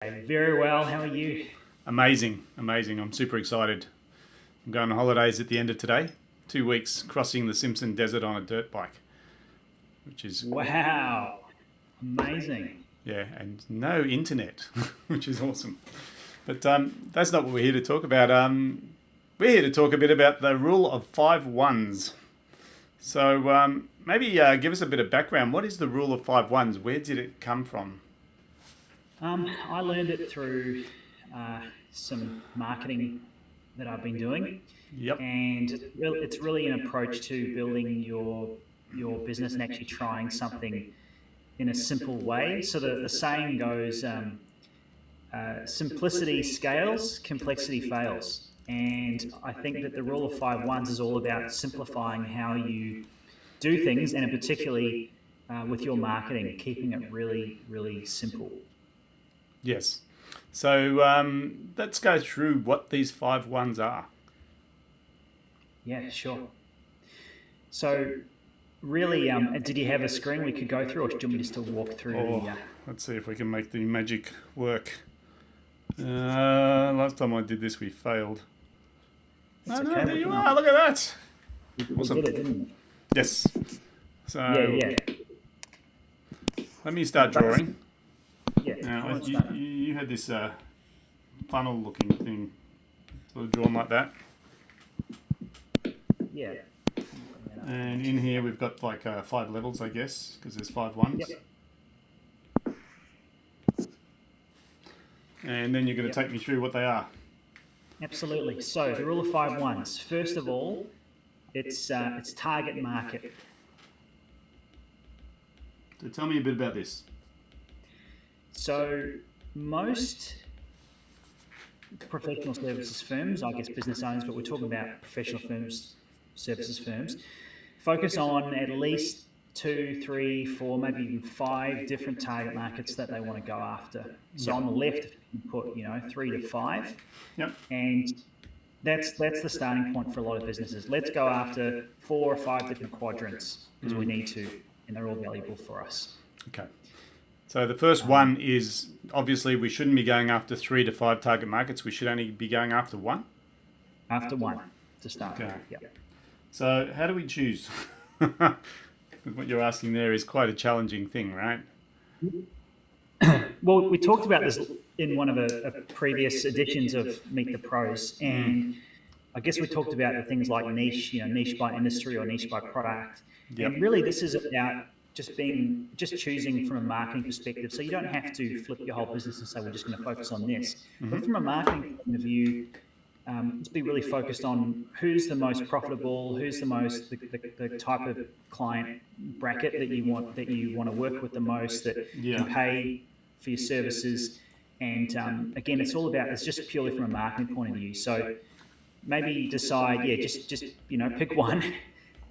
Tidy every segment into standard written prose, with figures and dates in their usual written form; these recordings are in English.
Very well. How are you? Amazing. I'm super excited. I'm going on holidays at the end of today. 2 weeks crossing the Simpson Desert on a dirt bike, which is, Wow. Amazing. yeah, and no internet, which is awesome. But that's not what we're here to talk about. We're here to talk a bit about the rule of 5 1s. So maybe give us a bit of background. What is the rule of 5 1s? Where did it come from? I learned it through some marketing that I've been doing, Yep. and it's really an approach to building your business and actually trying something in a simple way. So the saying goes, simplicity scales, complexity fails. And I think that the rule of 5 1s is all about simplifying how you do things, and particularly with your marketing, keeping it really, really simple. Yes. So let's go through what these 5 1s are. Yeah, sure. So really, did you have a screen we could go through, or do you want me just to walk through the... Let's see if we can make the magic work. Last time I did this, we failed. It's No, okay, there we you can- are. Look at that. We Awesome. did it, didn't we? Yes. So Yeah. let me start drawing. Yeah. Now, let's you, start. you had this funnel-looking thing, sort of drawn like that. Yeah. And in here we've got like 5 levels, I guess, because there's 5 1s. Yep. And then you're going to take me through what they are. Absolutely. So the rule of 5 1s. First of all, it's target market. So tell me a bit about this. So most professional services firms, I guess business owners, but we're talking about professional firms, services firms, focus on at least 2, 3, 4, maybe even 5 different target markets that they want to go after. So on the left, you put 3 to 5, Yep. and that's the starting point for a lot of businesses. Let's go after 4 or 5 different quadrants because we need to, and they're all valuable for us. Okay. So the first one is, obviously we shouldn't be going after 3 to 5 target markets. We should only be going after 1. After 1 to start. Okay. Yeah. So how do we choose? What you're asking there is quite a challenging thing, right? Well, we talked about this in one of the previous editions of Meet the Pros, and I guess we talked about the things like niche, niche by industry or niche by product. Yep. And really, this is about just choosing from a marketing perspective. So you don't have to flip your whole business and say we're just going to focus on this. But from a marketing point of view, let's be really focused on who's the most profitable, who's the type of client bracket that you want to work with the most, that can pay for your services. And again, it's just purely from a marketing point of view. So maybe decide, just pick one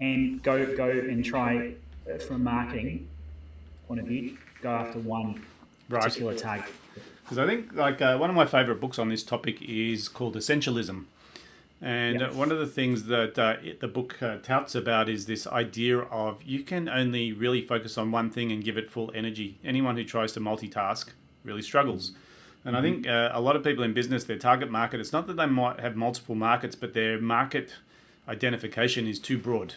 and go and try from a marketing point of view, go after one particular target. Because I think one of my favourite books on this topic is called Essentialism. And one of the things that the book touts about is this idea of you can only really focus on one thing and give it full energy. Anyone who tries to multitask really struggles. And I think a lot of people in business, their target market, it's not that they might have multiple markets, but their market identification is too broad.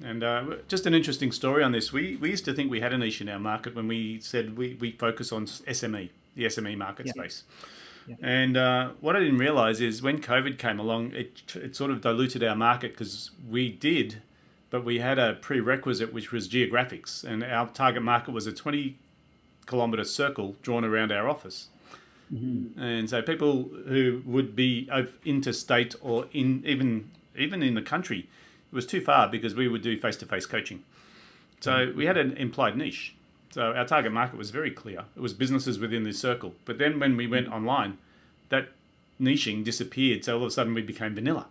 And just an interesting story on this. We used to think we had a niche in our market when we said we focus on SME, the SME market space. Yeah. And what I didn't realize is when COVID came along, it sort of diluted our market because we did, but we had a prerequisite, which was geographics. And our target market was a 20-kilometre circle drawn around our office. Mm-hmm. And so people who would be interstate or even in the country, it was too far because we would do face-to-face coaching. So we had an implied niche. So our target market was very clear. It was businesses within this circle. But then when we went online, that niching disappeared. So all of a sudden we became vanilla.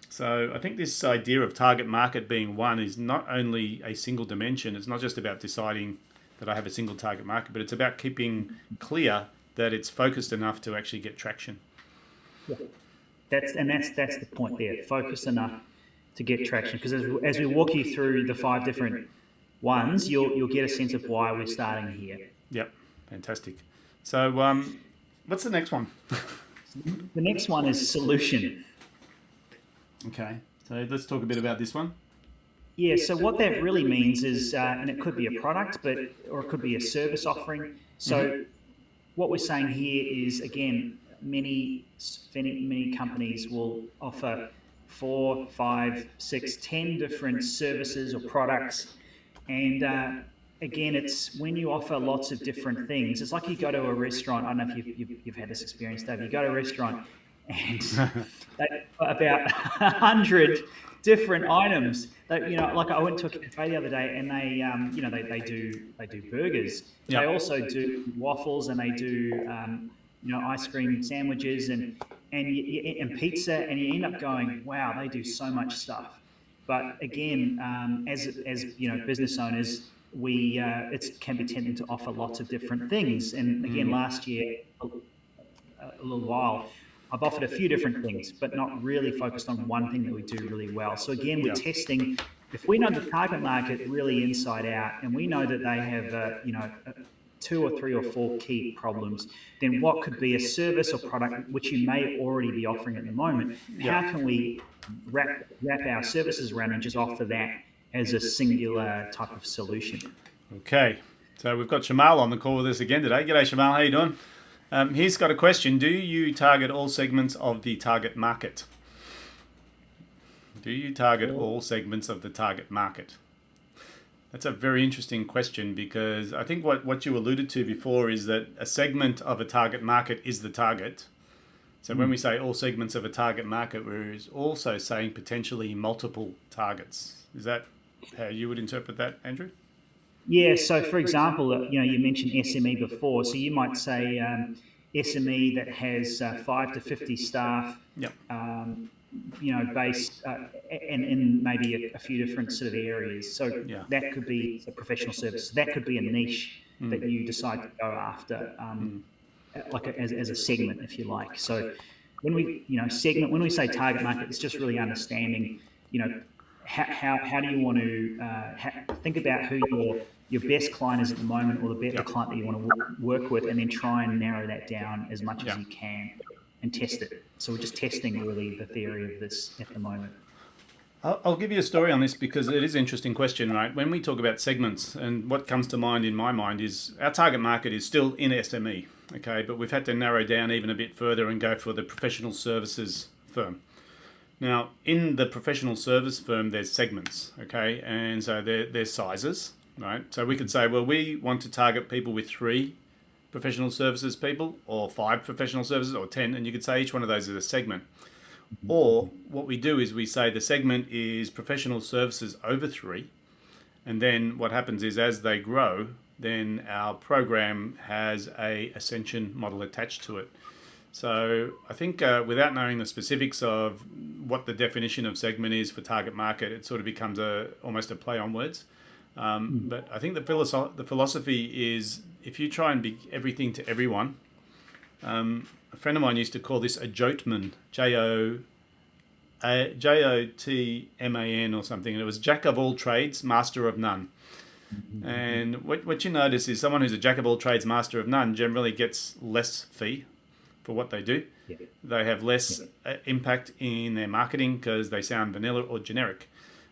So I think this idea of target market being one is not only a single dimension. It's not just about deciding that I have a single target market, but it's about keeping clear that it's focused enough to actually get traction. Yeah. That's the point there. Focused enough to get traction, because as we walk you through the 5 different ones, you'll get a sense of why we're starting here. Yep, fantastic. So what's the next one? The next one is solution. Okay, so let's talk a bit about this one. Yeah, so what that really means is, and it could be a product, or it could be a service offering. So what we're saying here is, again, many companies will offer 4, 5, 6, 10 different services or products. And again, it's when you offer lots of different things. It's like you go to a restaurant. I don't know if you've had this experience, Dave. You go to a restaurant and they've got about 100 different items. That, like I went to a cafe the other day, and they do burgers. Yep. They also do waffles, and they do ice cream sandwiches and pizza, and you end up going, wow, they do so much stuff. But again, as business owners, it can be tempting to offer lots of different things. And again, last year, a little while, I've offered a few different things, but not really focused on one thing that we do really well. So again, we're testing. If we know the target market really inside out, and we know that they have 2 or 3 or 4 key problems, then what could be a service or product which you may already be offering at the moment? How can we wrap our services around and just offer that as a singular type of solution? Okay, so we've got Shamal on the call with us again today. G'day, Shamal. How you doing? He's got a question. Do you target all segments of the target market? Do you target all segments of the target market? That's a very interesting question, because I think what you alluded to before is that a segment of a target market is the target. So when we say all segments of a target market, we're also saying potentially multiple targets. Is that how you would interpret that, Andrew? Yeah, so for example, you mentioned SME before. So you might say SME that has 5 to 50 staff, Yep. Based and in maybe a few different sort of areas. So that could be a professional service. That could be a niche that you decide to go after, as a segment, if you like. So when we when we say target market, it's just really understanding, how do you want to think about who your best client is at the moment, or the client that you want to work with, and then try and narrow that down as much as you can and test it. So we're just testing really the theory of this at the moment. I'll give you a story on this, because it is an interesting question, right? When we talk about segments, and what comes to mind in my mind is our target market is still in SME, okay? But we've had to narrow down even a bit further and go for the professional services firm. Now, in the professional service firm, there's segments, okay? And so there's sizes, right? So we could say, well, we want to target people with 3 professional services people, or 5 professional services, or 10, and you could say each one of those is a segment. Or what we do is we say the segment is professional services over 3, and then what happens is, as they grow, then our program has a ascension model attached to it. So I think without knowing the specifics of what the definition of segment is for target market, it sort of becomes almost a play on words. But I think the philosophy is, if you try and be everything to everyone, a friend of mine used to call this a jotman, Jotman or something, and it was jack of all trades, master of none. And what you notice is someone who's a jack of all trades, master of none, generally gets less fee for what they do. They have less impact in their marketing because they sound vanilla or generic.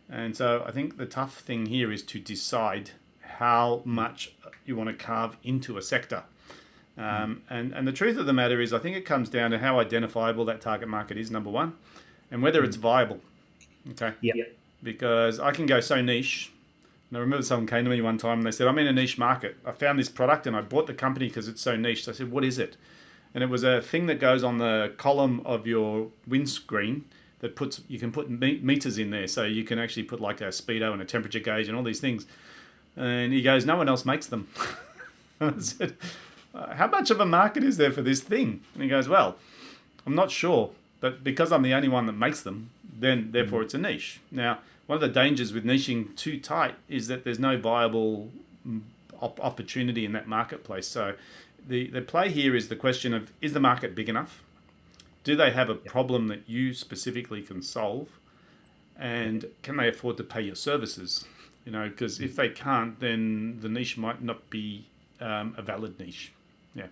And so I think the tough thing here is to decide how much you want to carve into a sector. And the truth of the matter is, I think it comes down to how identifiable that target market is, number one, and whether it's viable. Okay. Because I can go so niche. And I remember someone came to me one time and they said, I'm in a niche market. I found this product and I bought the company because it's so niche. So I said, what is it? And it was a thing that goes on the column of your windscreen that you can put meters in there. So you can actually put like a speedo and a temperature gauge and all these things. And he goes, no one else makes them. And I said, how much of a market is there for this thing? And he goes, well, I'm not sure, but because I'm the only one that makes them, then therefore it's a niche. Now, one of the dangers with niching too tight is that there's no viable opportunity in that marketplace. So the play here is the question of, is the market big enough? Do they have a problem that you specifically can solve? And can they afford to pay your services? Because if they can't, then the niche might not be a valid niche. Yeah.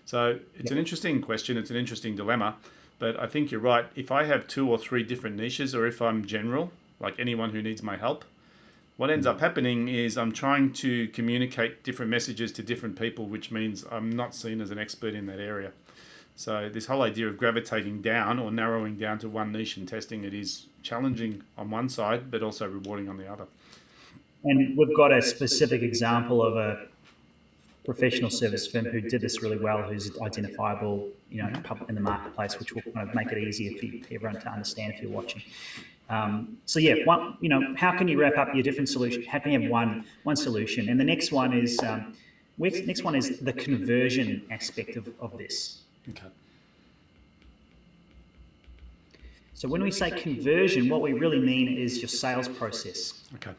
So it's an interesting question. It's an interesting dilemma. But I think you're right. If I have 2 or 3 different niches, or if I'm general, like anyone who needs my help, what ends up happening is I'm trying to communicate different messages to different people, which means I'm not seen as an expert in that area. So this whole idea of gravitating down or narrowing down to one niche and testing it is challenging on one side, but also rewarding on the other. And we've got a specific example of a professional service firm who did this really well, who's identifiable, in the marketplace, which will kind of make it easier for everyone to understand if you're watching. So yeah, how can you wrap up your different solutions? How can you have one solution? And the next one is the conversion aspect of this. Okay. So when we say conversion, what we really mean is your sales process. Okay.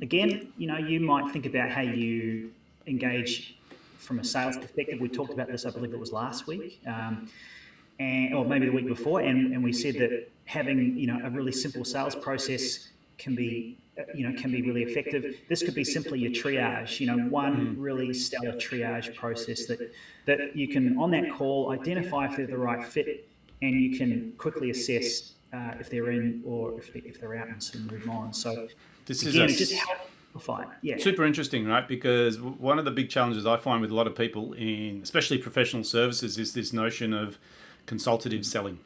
Again, you might think about how you engage from a sales perspective. We talked about this, I believe it was last week, or maybe the week before, and we said that having a really simple sales process can be really effective. This could be simply your triage, one really stellar triage process that you can, on that call, identify if they're the right fit, and you can quickly assess if they're in or if they're out and sort of move on. So this again, is it just helps. Yeah. Super interesting, right? Because one of the big challenges I find with a lot of people in, especially professional services, is this notion of consultative selling.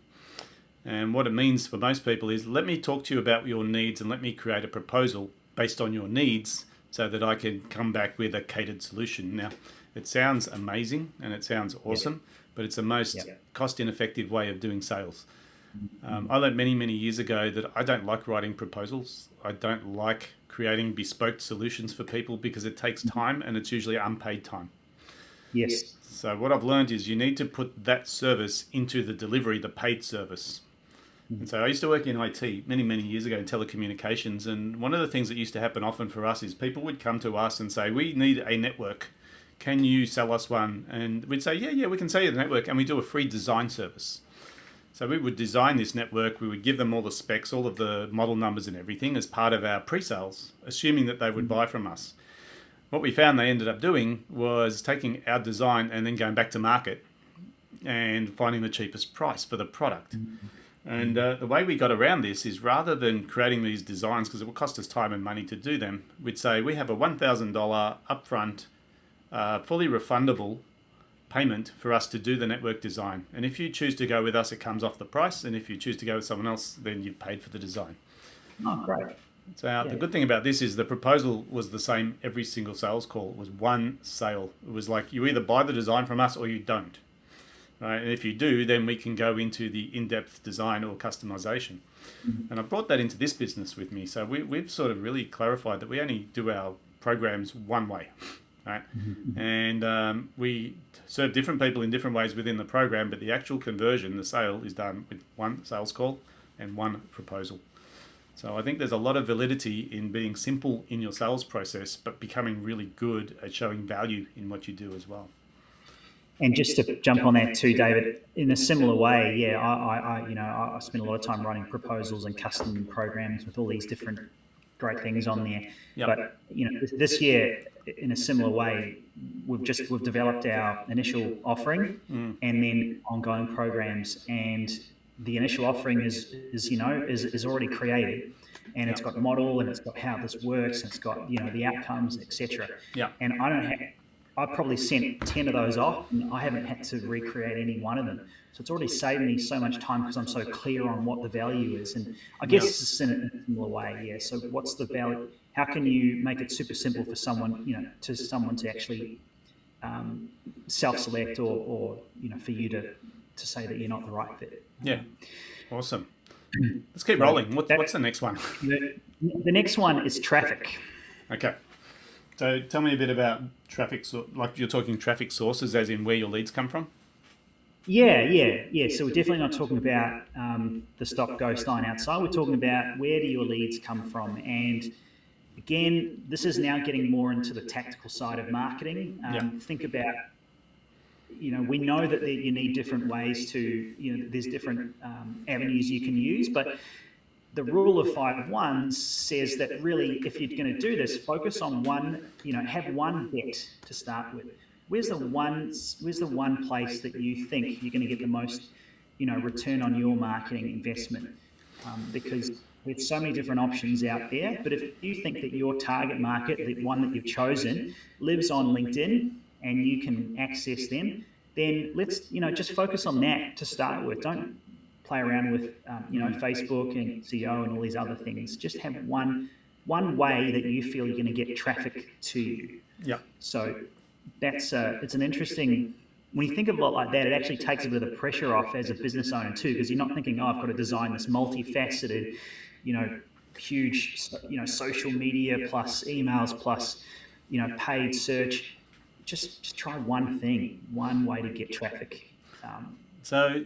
And what it means for most people is, let me talk to you about your needs and let me create a proposal based on your needs so that I can come back with a catered solution. Now, it sounds amazing and it sounds awesome, but it's the most cost-ineffective way of doing sales. I learned many, many years ago that I don't like writing proposals. I don't like creating bespoke solutions for people because it takes time and it's usually unpaid time. Yes. So what I've learned is you need to put that service into the delivery, the paid service. And so I used to work in IT many, many years ago in telecommunications. And one of the things that used to happen often for us is people would come to us and say, we need a network. Can you sell us one? And we'd say, yeah, we can sell you the network. And we do a free design service. So we would design this network, we would give them all the specs, all of the model numbers and everything as part of our pre-sales, assuming that they would buy from us. What we found they ended up doing was taking our design and then going back to market and finding the cheapest price for the product. And the way we got around this is, rather than creating these designs, because it would cost us time and money to do them, we'd say we have a $1,000 upfront, fully refundable payment for us to do the network design. And if you choose to go with us, it comes off the price. And if you choose to go with someone else, then you've paid for the design. Oh, great. So the good thing about this is the proposal was the same every single sales call. It was one sale. It was like, you either buy the design from us or you don't. Right? And if you do, then we can go into the in-depth design or customization. And I brought that into this business with me. So we've sort of really clarified that we only do our programs one way. Right? And we serve different people in different ways within the program, but the actual conversion, the sale, is done with one sales call and one proposal. So I think there's a lot of validity in being simple in your sales process, but becoming really good at showing value in what you do as well. And just to jump on that too, David, in a similar way, I spend a lot of time writing proposals and custom programs with all these different great things on there. Yep. But this year, in a similar way, we've developed our initial offering and then ongoing programs. And the initial offering is already created, and it's got model and it's got how this works, and it's got the outcomes, etc. Yeah. And I've probably sent 10 of those off, and I haven't had to recreate any one of them. So it's already saved me so much time because I'm so clear on what the value is. And I guess it's in a similar way. Yeah. So what's the value? How can you make it super simple for someone, to actually self-select or for you to say that you're not the right fit? Yeah. Awesome. Let's keep rolling. What's the next one? The next one is traffic. Okay. So tell me a bit about traffic. Like, you're talking traffic sources, as in where your leads come from? Yeah. So we're definitely not talking about the stop, go, sign outside. We're talking about where do your leads come from. And again, this is now getting more into the tactical side of marketing. Think about, we know that you need different ways to, there's different avenues you can use, but the rule of 5-1 says that really, if you're going to do this, focus on one, have one bet to start with. where's the one place that you think you're going to get the most, return on your marketing investment? Because there's so many different options out there. But if you think that your target market, the one that you've chosen, lives on LinkedIn and you can access them, then let's, just focus on that to start with. Don't play around with, Facebook and SEO and all these other things. Just have one way that you feel you're going to get traffic to you. Yeah. So it's an interesting. When you think of a lot like that, it actually takes a bit of the pressure off as a business owner too, because you're not thinking, oh, I've got to design this multifaceted, huge, social media plus emails plus, paid search. Just try one thing, one way to get traffic. So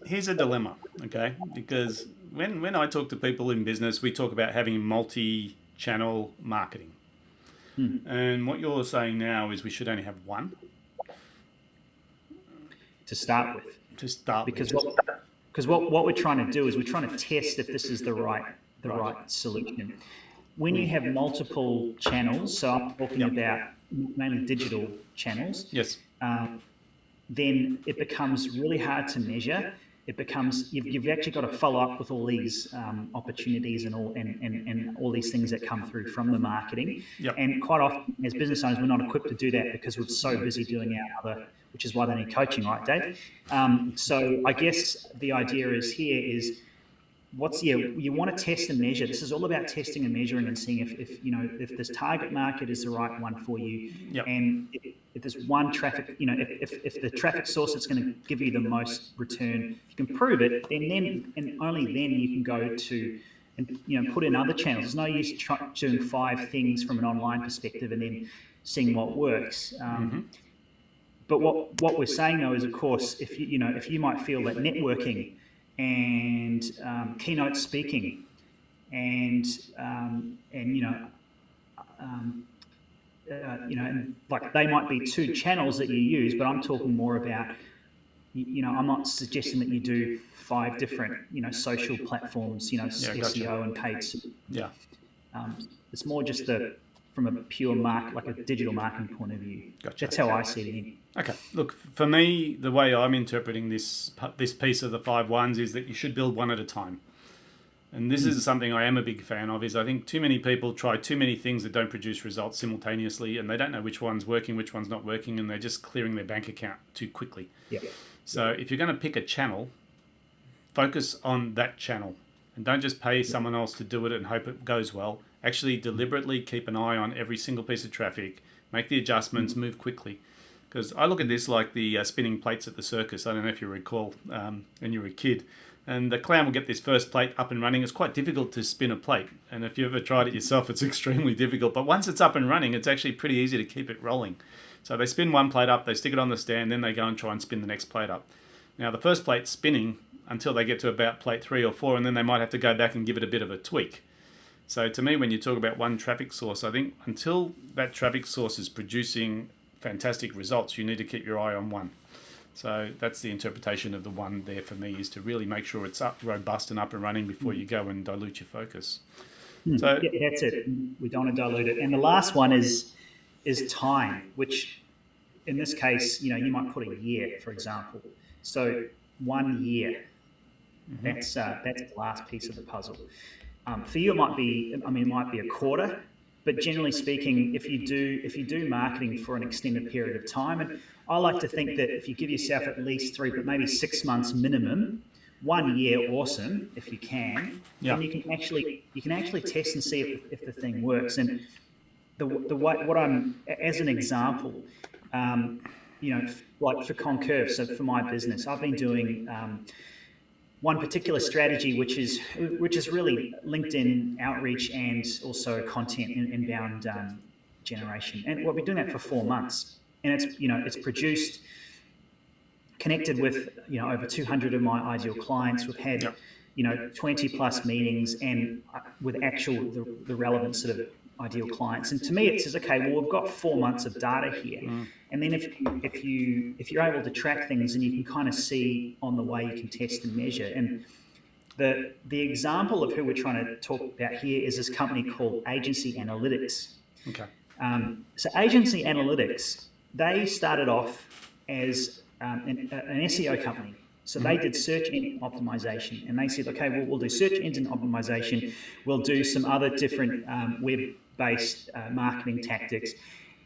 here's a dilemma, okay? Because when I talk to people in business, we talk about having multi-channel marketing. And what you're saying now is we should only have one. To start with. Because what we're trying to do is we're trying to test if this is the right solution. When you have multiple channels, so I'm talking about mainly digital channels. Yes. Then it becomes really hard to measure. It becomes you've actually got to follow up with all these opportunities and all these things that come through from the marketing. Yep. And quite often, as business owners, we're not equipped to do that because we're so busy doing our other, which is why they need coaching, right, Dave? So I guess the idea is you want to test and measure. This is all about testing and measuring and seeing if this target market is the right one for you. Yep. And if there's one traffic, if the traffic source that's going to give you the most return, if you can prove it, then and only then you can go to and put in other channels. There's no use doing 5 things from an online perspective and then seeing what works. But what we're saying though is, of course, if you might feel that networking and keynote speaking and like they might be 2 channels that you use, but I'm talking more about, I'm not suggesting that you do 5 different, social platforms, SEO gotcha. and paid. Yeah. It's more just from a pure like a digital marketing point of view. Gotcha. That's how I see it. Okay. Look, for me, the way I'm interpreting this piece of the 5 ones is that you should build one at a time. And this is something I am a big fan of, is I think too many people try too many things that don't produce results simultaneously, and they don't know which one's working, which one's not working, and they're just clearing their bank account too quickly. Yeah. So if you're going to pick a channel, focus on that channel. And don't just pay someone else to do it and hope it goes well. Actually deliberately keep an eye on every single piece of traffic, make the adjustments, move quickly. Because I look at this like the spinning plates at the circus. I don't know if you recall when you were a kid. And the clown will get this first plate up and running. It's quite difficult to spin a plate. And if you've ever tried it yourself, it's extremely difficult. But once it's up and running, it's actually pretty easy to keep it rolling. So they spin one plate up, they stick it on the stand, then they go and try and spin the next plate up. Now, the first plate's spinning until they get to about plate 3 or 4, and then they might have to go back and give it a bit of a tweak. So to me, when you talk about one traffic source, I think until that traffic source is producing fantastic results, you need to keep your eye on one. So that's the interpretation of the one there for me, is to really make sure it's robust and up and running before you go and dilute your focus. So yeah, that's it. We don't want to dilute it. And the last one is time, which in this case, you might put a year, for example. So 1 year, that's the last piece of the puzzle. For you, it might be a quarter, but generally speaking, if you do marketing for an extended period of time, and I like to think that if you give yourself at least 3, but maybe 6 months minimum, 1 year, awesome, if you can, then you can actually test and see if the thing works. And the way, what I'm, as an example, like for Concurve, so for my business, I've been doing one particular strategy, which is really LinkedIn outreach and also content inbound generation. And we've been doing that for 4 months, and it's produced, connected with over 200 of my ideal clients. We've had 20 plus meetings, and with the relevant sort of ideal clients. And to me, it says, okay, well, we've got 4 months of data here. And then if you're able to track things, and you can kind of see on the way you can test and measure. And the example of who we're trying to talk about here is this company called Agency Analytics. Okay. So Agency Analytics, they started off as an SEO company. So they did search engine optimization, and they said, okay, well, we'll do search engine optimization. We'll do some other different web-based marketing tactics.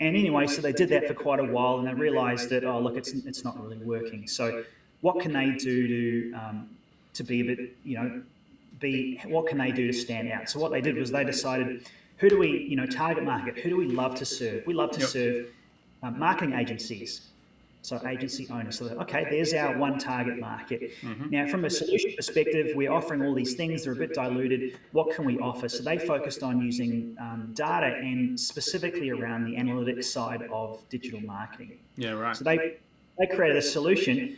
And anyway, so they did that for quite a while, and they realized that, oh, look, it's not really working. So what can they do to be a bit, what can they do to stand out? So what they did was they decided, who do we, target market? Who do we love to serve? We love to serve marketing agencies. So agency owners. So, okay, there's our one target market. Now, from a solution perspective, we're offering all these things. They're a bit diluted. What can we offer? So they focused on using data and specifically around the analytics side of digital marketing. Yeah, right. So they created a solution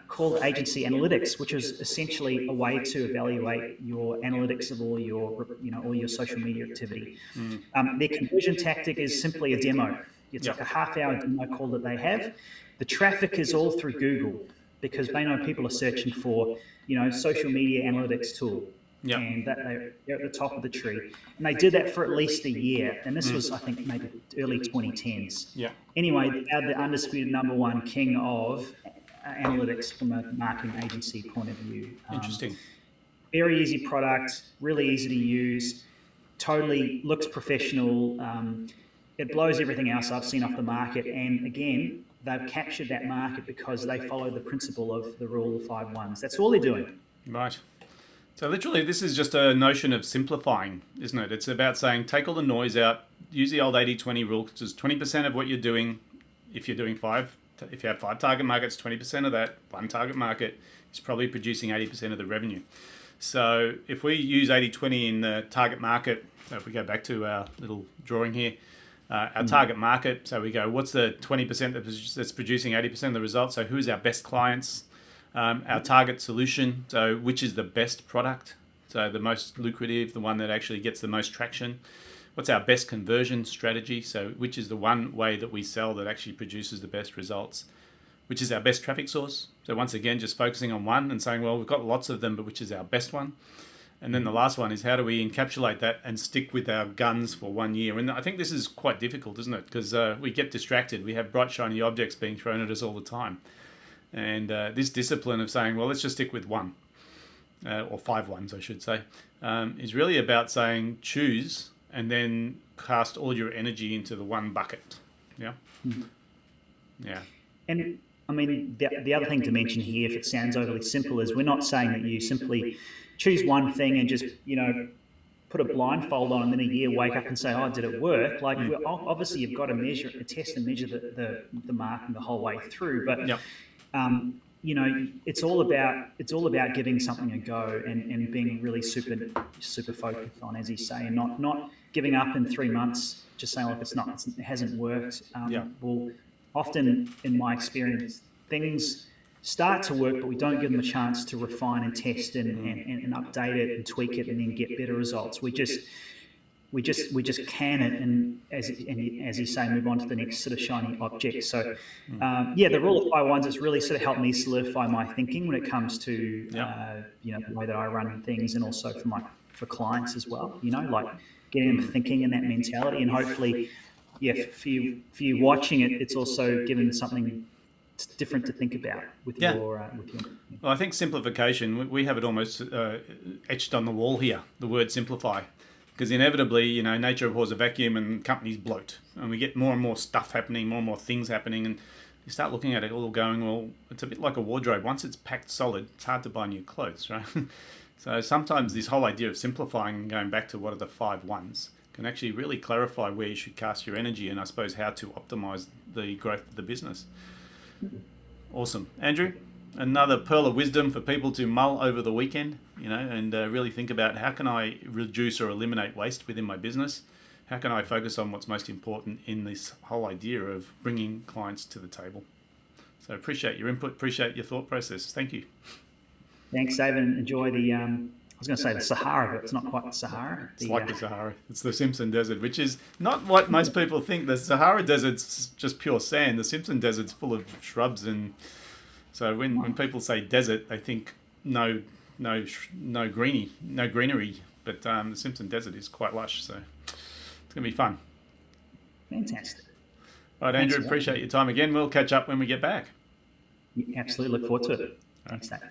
called Agency Analytics, which is essentially a way to evaluate your analytics of all your social media activity. Their conversion tactic is simply a demo. It's like a half-hour demo call that they have. The traffic is all through Google because they know people are searching for, social media analytics tool. And that they're at the top of the tree. And they did that for at least a year. And this was, I think, maybe early 2010s. Anyway, they're the undisputed number one king of analytics from a marketing agency point of view. Interesting. Very easy product, really easy to use, totally looks professional. It blows everything else I've seen off the market. And again, they've captured that market because they follow the principle of the rule of 5 ones. That's all they're doing. Right. So literally, this is just a notion of simplifying, isn't it? It's about saying, take all the noise out, use the old 80-20 rule, which is 20% of what you're doing. If you're doing if you have 5 target markets, 20% of that one target market is probably producing 80% of the revenue. So if we use 80-20 in the target market, so if we go back to our little drawing here, our target market, so we go, what's the 20% that's producing 80% of the results? So who's our best clients? Our target solution, so which is the best product? So the most lucrative, the one that actually gets the most traction. What's our best conversion strategy? So which is the one way that we sell that actually produces the best results? Which is our best traffic source? So once again, just focusing on one and saying, well, we've got lots of them, but which is our best one? And then the last one is, how do we encapsulate that and stick with our guns for 1 year? And I think this is quite difficult, isn't it? Because we get distracted. We have bright, shiny objects being thrown at us all the time. And this discipline of saying, well, let's just stick with one, or 5 ones, I should say, is really about saying choose and then cast all your energy into the one bucket. Yeah? Yeah. And I mean, the other thing to mention here, if it sounds overly simple, is we're not saying that you simply choose one thing and just, put a blindfold on and then a year wake up and say, oh, did it work? Like, obviously you've got to test and measure the marketing the whole way through. But, it's all about giving something a go and being really super focused on, as you say, and not giving up in 3 months, just saying, like, it hasn't worked. Well, often in my experience, things start to work, but we don't give them a chance to refine and test and update it and tweak it and then get better results. We just can it, and as you say, move on to the next sort of shiny object. So, the rule of 5 ones has really sort of helped me solidify my thinking when it comes to the way that I run things, and also for clients as well. Like getting them thinking in that mentality, and hopefully, for you watching it, it's also given something different to think about with your. Well, I think simplification. We have it almost etched on the wall here. The word simplify. Because inevitably, nature abhors a vacuum and companies bloat. And we get more and more stuff happening, more and more things happening. And you start looking at it all going, well, it's a bit like a wardrobe. Once it's packed solid, it's hard to buy new clothes, right? So sometimes this whole idea of simplifying and going back to what are the 5 ones can actually really clarify where you should cast your energy and, I suppose, how to optimize the growth of the business. Awesome. Andrew, another pearl of wisdom for people to mull over the weekend, and really think about, how can I reduce or eliminate waste within my business? How can I focus on what's most important in this whole idea of bringing clients to the table? So appreciate your input, appreciate your thought process. Thank you. Thanks, David. Enjoy I was going to say the Sahara, but it's not quite the Sahara. It's like the Sahara. It's the Simpson Desert, which is not what most people think. The Sahara Desert's just pure sand. The Simpson Desert's full of shrubs, and so when people say desert, they think no greenery. But the Simpson Desert is quite lush, so it's going to be fun. Fantastic. Right, Andrew, appreciate your time again. We'll catch up when we get back. Absolutely look forward to it. Thanks, Nat.